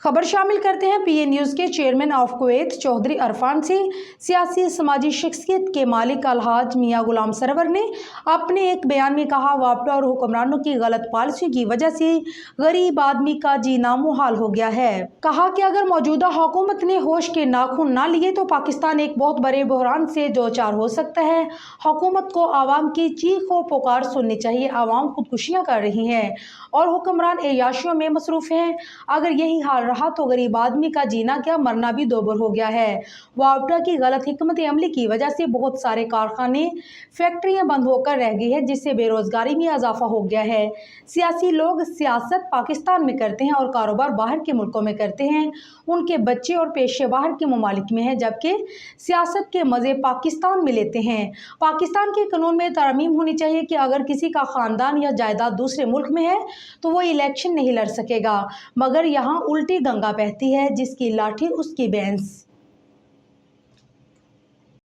खबर शामिल करते हैं पीए न्यूज़ के chairman of Kuwait Chaudhry Irfan से। सियासी समाजी शख्सियत के मालिक अलहाज मियां गुलाम सरवर ने अपने एक बयान में कहा, वापडा और हुक्मरानों की गलत पॉलिसी की वजह से गरीब आदमी का जीना मुहाल हो गया है। कहा कि अगर मौजूदा हुकूमत ने होश के नाखून ना लिए तो पाकिस्तान एक बहुत बड़े बहरान से दो चार हो सकता है। हुकूमत को आवाम की चीख व पुकार सुननी चाहिए। आवाम खुदकुशियाँ कर रही हैं और हुक्मरान ऐयाशियों में मसरूफ़ हैं। अगर यही हाल रहा तो गरीब आदमी का जीना क्या मरना भी दोबर हो गया है। वापडा की गलत हिकमत अमली की वजह से बहुत सारे कारखाने फैक्ट्रियां बंद होकर रह गई है, जिससे बेरोजगारी में इजाफा हो गया है। सियासी लोग सियासत पाकिस्तान में करते हैं और कारोबार बाहर के मुल्कों में करते हैं। उनके बच्चे और पेशे बाहर के ममालिक में हैं, जबकि सियासत के मज़े पाकिस्तान में लेते हैं। पाकिस्तान के कानून में तरमीम होनी चाहिए कि अगर किसी का ख़ानदान या जायदाद दूसरे मुल्क में है तो वो इलेक्शन नहीं लड़ सकेगा, मगर यहाँ उल्टी गंगा बहती है, जिसकी लाठी उसकी भैंस।